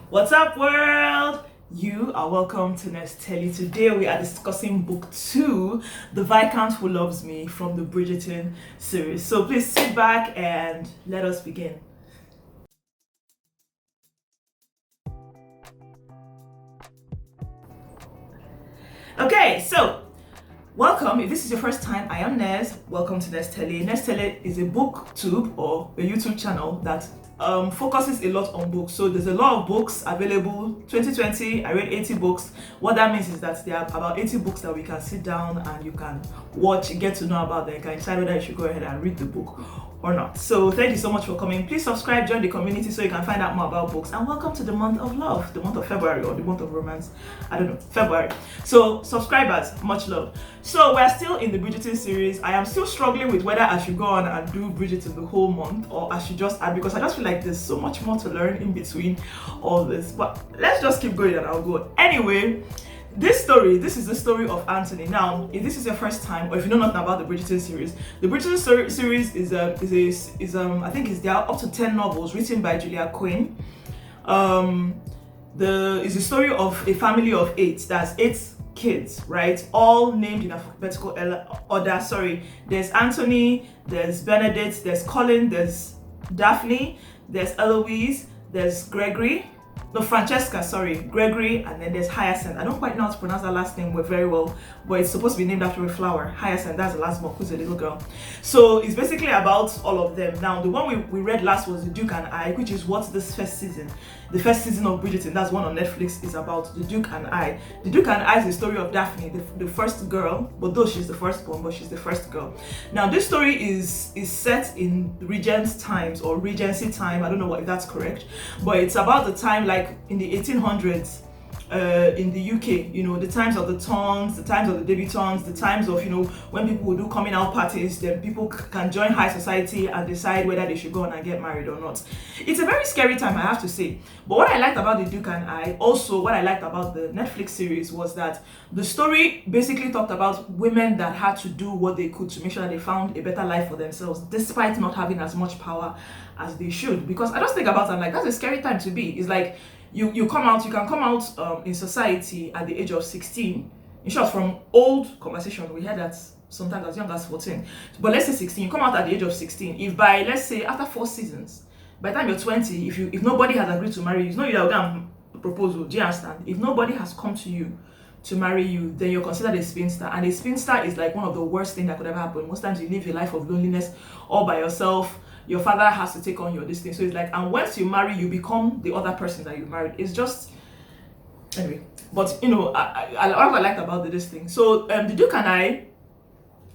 What's up, world? You are welcome to Nesteli. Today we are discussing book 2, The Viscount Who Loves Me, from the Bridgerton series. So please sit back and let us begin. Okay, so welcome. If this is your first time, I am Nez. Welcome to Nesteli. Nesteli is a booktube or a YouTube channel that focuses a lot on books. So there's a lot of books available. 2020, I read 80 books. What that means is that there are about 80 books that we can sit down and you can watch, get to know about them. You can decide whether you should go ahead and read the book or not. So thank you so much for coming. Please subscribe, join the community so you can find out more about books. And welcome to the month of love, the month of February or the month of romance. I don't know, February. So subscribers, much love. So we're still in the Bridgerton series. I am still struggling with whether I should go on and do Bridgerton the whole month or I should just add, because I just feel like there's so much more to learn in between all this. But let's just keep going and I'll go. Anyway, this is the story of Antony. Now, if this is your first time, or if you know nothing about the Bridgerton series, the Bridgerton series is I think there are up to 10 novels written by Julia Quinn. Is the story of a family of 8. That's 8 kids, right? All named in alphabetical order. Sorry, there's Antony, there's Benedict, there's Colin, there's Daphne, there's Eloise, there's Francesca, Gregory, and then there's Hyacinth. I don't quite know how to pronounce that last name very well, but it's supposed to be named after a flower. Hyacinth, that's the last book, who's a little girl. So it's basically about all of them. Now, the one we read last was The Duke and I, which is what the first season of Bridgerton, that's one on Netflix, is about. The Duke and I. The Duke and I is the story of Daphne, the first girl, but though she's the firstborn, but she's the first girl. Now, this story is set in Regent's times or Regency time. I don't know if that's correct, but it's about the time like in the 1800s in the UK, the times of the tons, the times of the debutantes, the times of, when people will do coming out parties, then people can join high society and decide whether they should go on and get married or not. It's a very scary time, I have to say. But what I liked about The Duke and I, also what I liked about the Netflix series, was that the story basically talked about women that had to do what they could to make sure that they found a better life for themselves, despite not having as much power as they should. Because I just think about it, I'm like, that's a scary time to be. It's like, you can come out in society at the age of 16. In short, from old conversation, we heard that sometimes as young as 14. But let's say 16, you come out at the age of 16. If by, let's say, after 4 seasons, by the time you're 20, if nobody has agreed to marry you, it's not you that will go and propose. Do you understand? If nobody has come to you to marry you, then you're considered a spinster. And a spinster is like one of the worst things that could ever happen. Most times you live a life of loneliness all by yourself. Your father has to take on your this thing. So it's like, and once you marry, you become the other person that you married. It's just, anyway. But, what I liked about this thing. So, The Duke and I,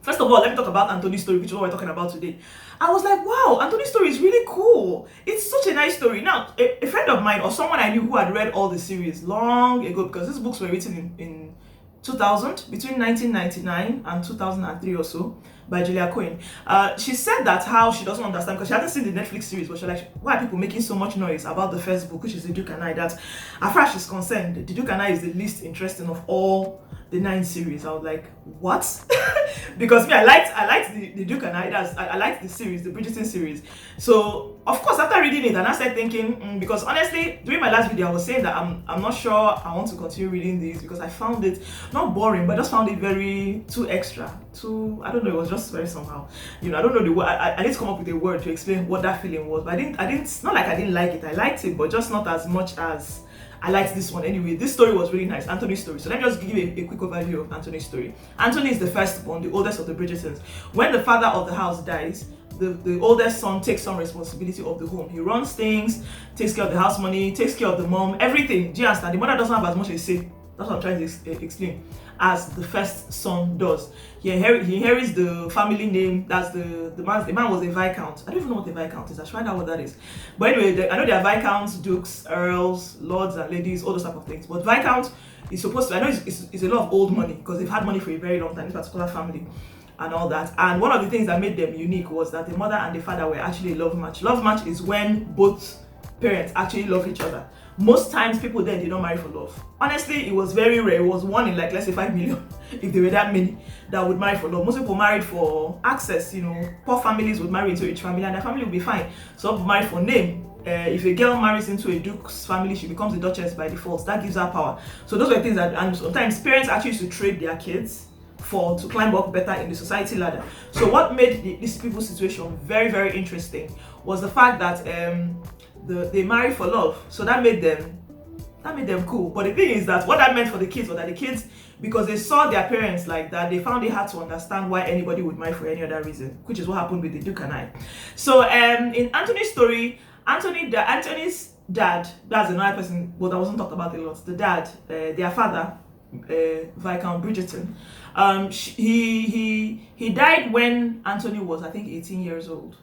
first of all, let me talk about Antony Story, which is what we're talking about today. I was like, wow, Antony's Story is really cool. It's such a nice story. Now, a friend of mine or someone I knew who had read all the series long ago, because these books were written in 2000, between 1999 and 2003 or so, by Julia Quinn. She said that how she doesn't understand, because she hasn't seen the Netflix series, but she's like, why are people making so much noise about the first book, which is The Duke and I, that as far as she's concerned, The Duke and I is the least interesting of all the 9 series. I was like, what? Because me, I liked the Duke and I liked the series, the Bridgerton series. So of course, after reading it, and I started thinking, because honestly, during my last video, I was saying that I'm not sure I want to continue reading these, because I found it not boring, but I just found it very too extra, I don't know, it was just very somehow, I don't know the word. I need to come up with a word to explain what that feeling was. But I didn't, not like I didn't like it, I liked it, but just not as much as I liked this one. Anyway, this story was really nice, Antony's Story. So let me just give you a quick overview of Antony's story. Antony is the firstborn, the oldest of the Bridgertons. When the father of the house dies, the oldest son takes some responsibility of the home. He runs things, takes care of the house money, takes care of the mom, everything. Do you understand? The mother doesn't have as much a say. That's what I'm trying to explain. As the first son does. He inherits the family name. That's the man was a viscount. I don't even know what a viscount is. I should find out what that is. But anyway, I know there are viscounts, dukes, earls, lords and ladies, all those type of things. But viscount is supposed to, I know it's a lot of old money, because they've had money for a very long time, this particular family and all that. And one of the things that made them unique was that the mother and the father were actually a love match. Love match is when both parents actually love each other. Most times people then did not marry for love. Honestly, it was very rare. It was one in like, let's say 5 million, if there were that many that would marry for love. Most people married for access. Poor families would marry into each family and their family would be fine. Some married for name. if a girl marries into a duke's family, she becomes a duchess by default. That gives her power. So those were things that, and sometimes parents actually used to trade their kids to climb up better in the society ladder. So what made these people's situation very, very interesting was the fact that they married for love. So that made them cool. But the thing is that what that meant for the kids was that the kids, because they saw their parents like that, they found it hard to understand why anybody would marry for any other reason, which is what happened with the Duke and I. So in Antony's story, Antony's dad, that's another person, but I wasn't talked about a lot. The dad, their father, Viscount Bridgerton, he died when Antony was, I think, 18 years old,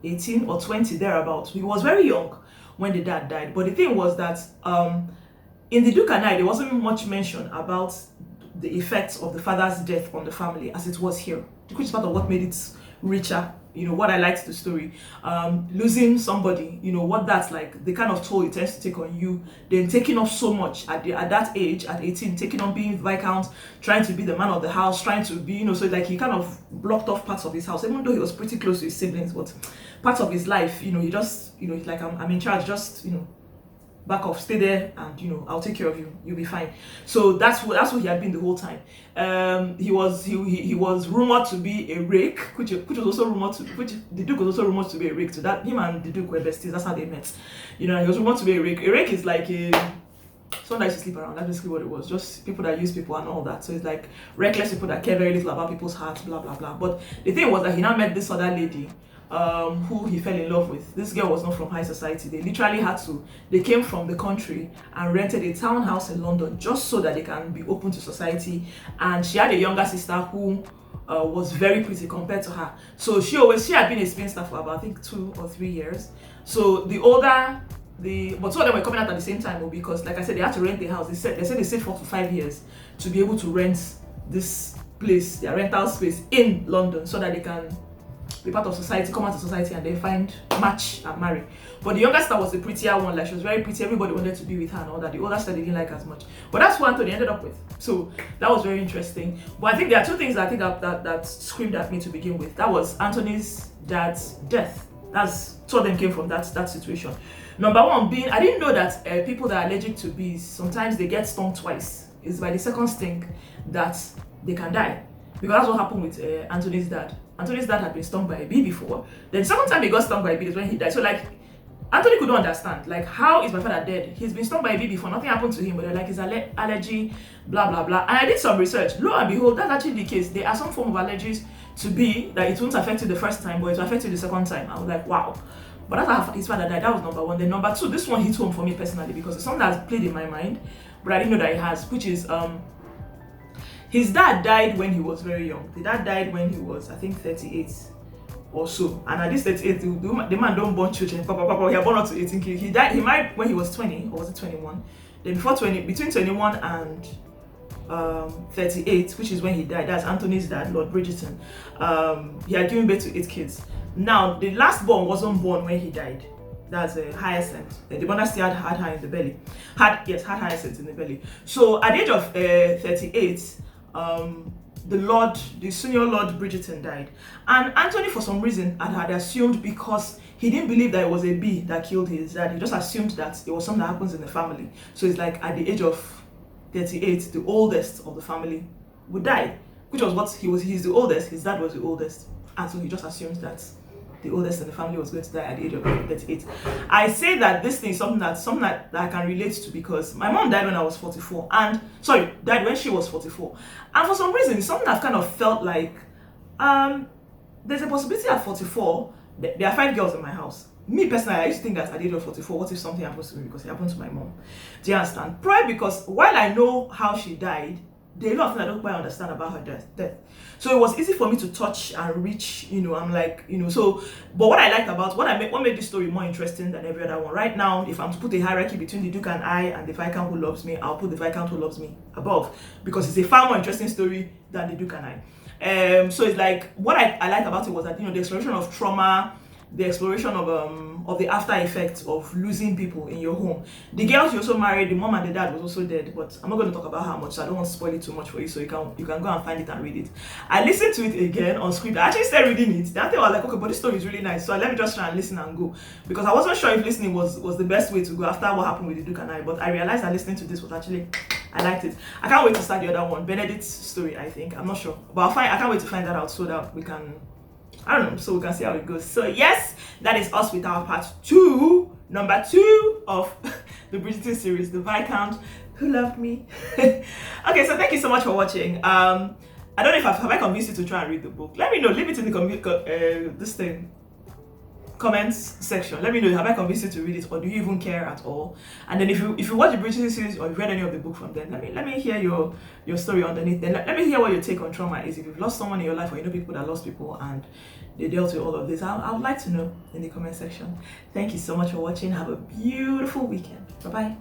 18 or 20 thereabouts. He was very young when the dad died. But the thing was that in the Duke and I, there wasn't much mention about the effects of the father's death on the family as it was here, which is part of what made it richer. You know, what I liked the story, losing somebody, you know, what that's like, the kind of toll it tends to take on you, then taking off so much at that age, at 18, taking on being Viscount, trying to be the man of the house, trying to be, you know, so like he kind of blocked off parts of his house, even though he was pretty close to his siblings, but parts of his life, you know, he just, you know, he's like, I'm in charge, just, you know, back off, stay there, and you know, I'll take care of you, you'll be fine. So that's what he had been the whole time. He was rumored to be a rake, which was also rumored to, which the Duke was also rumored to be a rake. So that him and the Duke were besties. That's how they met. You know, he was rumored to be a rake. A rake is like someone that used to sleep around. That's basically what it was. Just people that use people and all that. So it's like reckless people that care very little about people's hearts, blah blah blah. But the thing was that he now met this other lady, who he fell in love with. This girl was not from high society. They literally they came from the country and rented a townhouse in London just so that they can be open to society. And she had a younger sister who was very pretty compared to her. So she had been a spinster for about, I think, 2 or 3 years. So but two of them were coming out at the same time, because like I said, they had to rent the house. They said they stayed 4 to 5 years to be able to rent this place, their rental space in London, so that they can be part of society, come out to society, and then find match and marry. But the younger sister was the prettier one, like she was very pretty, everybody wanted to be with her and all that. The older sister they didn't like as much. But that's what Antony ended up with. So that was very interesting. But I think there are 2 things that I think that screamed at me to begin with. That was Antony's dad's death. 2 of them came from that situation. Number 1 being, I didn't know that people that are allergic to bees, sometimes they get stung twice. It's by the second sting that they can die. Because that's what happened with Antony's dad. Antony's dad had been stung by a bee before. Then the second time he got stung by a bee is when he died. So like, Antony couldn't understand, like, how is my father dead? He's been stung by a bee before, nothing happened to him, but they're like, it's allergy, blah blah blah. And I did some research. Lo and behold, that's actually the case. There are some form of allergies to bee that it won't affect you the first time, but it will affect you the second time. I was like, wow. But that's how his father died. That was number 1. Then number 2, this one hit home for me personally, because it's something that's played in my mind, but I didn't know that it has, which is his dad died when he was very young. The dad died when he was, I think, 38 or so. And at this 38, the man don't born children. He had born up to 18. He married when he was 20, or was it 21? Then between 21 and 38, which is when he died. That's Antony's dad, Lord Bridgerton. He had given birth to 8 kids. Now, the last born wasn't born when he died. That's a Hyacinth. The mother still had her in the belly. Had Hyacinth in the belly. So at the age of 38, the senior Lord Bridgerton died. And Antony, for some reason, had assumed, because he didn't believe that it was a bee that killed his dad, he just assumed that it was something that happens in the family. So it's like at the age of 38, the oldest of the family would die, which was what he's the oldest, his dad was the oldest. And so he just assumed that the oldest in the family was going to die at the age of 38. I say that this thing is something that I can relate to, because my mom died when I was 44, died when she was 44. And for some reason, something I've kind of felt like, there's a possibility at 44, there are 5 girls in my house. Me personally, I used to think that at the age of 44, what if something happens to me, because it happened to my mom? Do you understand? Probably because while I know how she died, there are a lot of things I don't quite understand about her death. So it was easy for me to touch and reach, you know, I'm like, you know, so, but what I liked about, what made this story more interesting than every other one, right now, if I'm to put a hierarchy between the Duke and I and the Viscount who loves me, I'll put the Viscount who loves me above, because it's a far more interesting story than the Duke and I. So it's like, what I liked about it was that, you know, the exploration of trauma, the exploration of the after effects of losing people in your home. The girls you also married, the mom and the dad was also dead, but I'm not going to talk about how much, so I don't want to spoil it too much for you, so you can go and find it and read it. I listened to it again on script. I actually started reading it. Then I was like, okay, but this story is really nice, so let me just try and listen and go, because I wasn't sure if listening was the best way to go after what happened with the Duke and I, but I realized that listening to this was actually, I liked it. I can't wait to start the other one, Benedict's story, I think. I'm not sure, but I can't wait to find that out so that we can, I don't know, so we can see how it goes. So yes, that is us with our part 2, number 2 of the Bridgerton series, the Viscount Who Loved Me. Okay, so thank you so much for watching. I don't know if have I convinced you to try and read the book. Let me know. Leave it in the comments section. Let me know, have I convinced you to read it, or do you even care at all? And then if you watch the Bridgerton series or you've read any of the book from them, let me hear your story underneath. Then let me hear what your take on trauma is. If you've lost someone in your life, or you know people that lost people and they dealt with all of this, I would like to know in the comment section. Thank you so much for watching. Have a beautiful weekend. Bye bye.